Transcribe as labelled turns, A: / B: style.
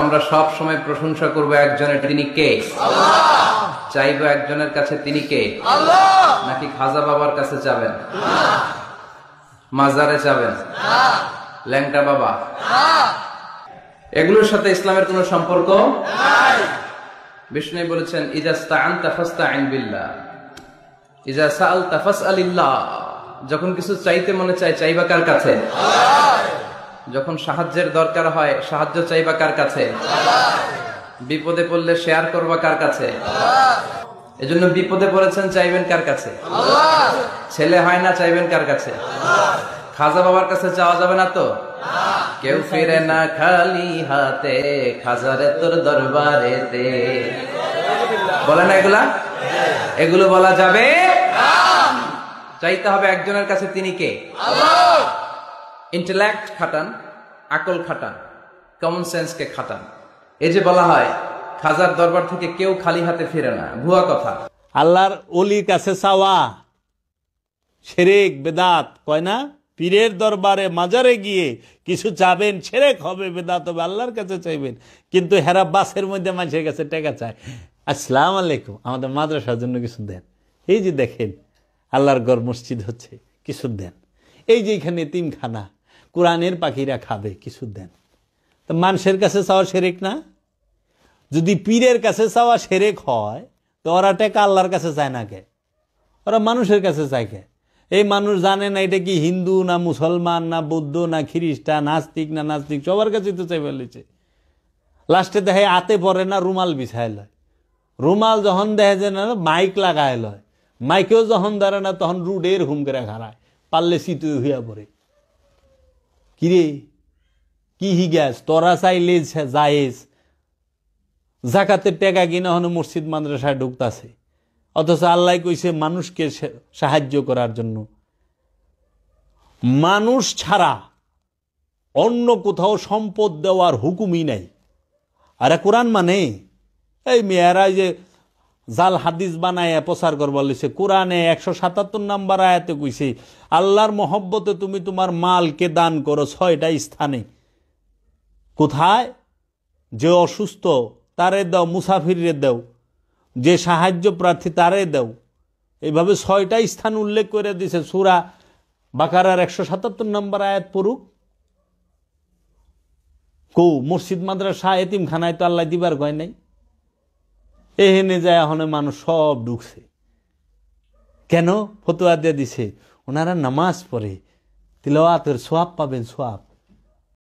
A: আমরা সব সময় প্রশংসা করব একজনের, তিনি কে? আল্লাহ। চাইবো একজনের কাছে, তিনি কে? আল্লাহ। নাকি খাজা বাবার কাছে যাবেন? মাজারে যাবেন? ল্যাংটা বাবা? এগুলোর সাথে ইসলামের কোনো সম্পর্ক নাই। বিষ্ণু বলেছেন, ইজা ইসতাআনতা ফাসতাইন বিল্লাহ, ইজা সাআলতা ফাসআলিল্লাহ। যখন কিছু চাইতে মনে চায়, চাইবা কার কাছে? আল্লাহ। যখন সাহায্যের দরকার হয়, সাহায্য চাইবা কার কাছে? আল্লাহ। বিপদে পড়লে শেয়ার করবা কার কাছে? আল্লাহ। এজন্য বিপদে পড়েছেন, চাইবেন কার কাছে? আল্লাহ। ছেলে হয় না, চাইবেন কার কাছে? আল্লাহ। খাজা বাবার কাছে চাওয়া যাবে না তো? কেউ ফিরে না খালি হাতে, খাজারে তোর দরবারেতে। বলে না এগুলা? এগুলো বলা যাবে? চাইতে হবে একজনের কাছে, তিনি কে? আল্লাহ। ইন্টেলেক্ট খাটান, আকল খাটান, কমন সেন্সকে খাটান। এই যে বলা হয় খাজার দরবার থেকে কেউ খালি হাতে ফিরে না, ভুয়া কথা।
B: আল্লাহর ওলির কাছে চাওয়া শিরক বেদাত কয় না? পীরের দরবারে মাজারে গিয়ে কিছু চাবেন, শিরক হবে, বেদাত হবে। আল্লাহর কাছে চাইবেন, কিন্তু হেরা বাসের মধ্যে মানুষের কাছে টাকা চায়। আসসালামু আলাইকুম, আমাদের মাদ্রাসার জন্য কিছু দেন। এই যে দেখেন আল্লাহর ঘর মসজিদ হচ্ছে, কিছু দেন। এই যে এখানে এতিমখানা, কোরআনের পাখিরা খাবে, কিছু দেন। তো মানুষের কাছে চাওয়া শিরক না? যদি পীরের কাছে চাওয়া শিরক হয়, তো ওরা টাকা আল্লাহর কাছে চায় না কে? ওরা মানুষের কাছে চায় কে? এই মানুষ জানে না এটা কি হিন্দু না মুসলমান না বৌদ্ধ না খ্রিস্টান, নাস্তিক না নাস্তিক, সবার কাছে তো চাই ফেলেছে। লাস্টে দেখে হাতে পরে না, রুমাল বিছায় লয়। রুমাল যখন দেখে যে না, মাইক লাগায় লয়। মাইকেও যখন ধরে না, তখন রুডের হুম করে খারায়, পারলে সিতুই হইয়া পড়ে। কিরে কি হিগাস? তোরা চাইলে জায়েজ, জাকাতের টাকা কিনা হন মসজিদ মাদ্রাসায় ঢুকতাছে, অথচ আল্লাহ কইছে মানুষকে সাহায্য করার জন্য। মানুষ ছাড়া অন্য কোথাও সম্পদ দেওয়ার হুকুমই নাই। আরে কোরআন মানে এই মেয়েরা যে জাল হাদিস বানায় প্রচার করবার লিছে, কোরআনে 177 নম্বর আয়াতে কইছে আল্লাহর মহব্বতে তুমি তোমার মালকে দান করো 6টা স্থানে। কোথায়? যে অসুস্থ তারে দাও, মুসাফিরে দাও, যে সাহায্য প্রার্থী তারে দাও। এইভাবে 6টা স্থান উল্লেখ করে দিয়েছে। সূরা বাকারার 177 নম্বর আয়াত পড়ুক। কৌ মসজিদ মাদ্রাসা এতিমখানায় তো আল্লাহ দিবার কয় নাই। এহেনে যায় এখন মানুষ সব ঢুকছে। কেন? ফতোয়া দিয়ে দিছে ওনারা নামাজ পড়ে, তিলাওয়াতের সওয়াব পাবেন, সওয়াব।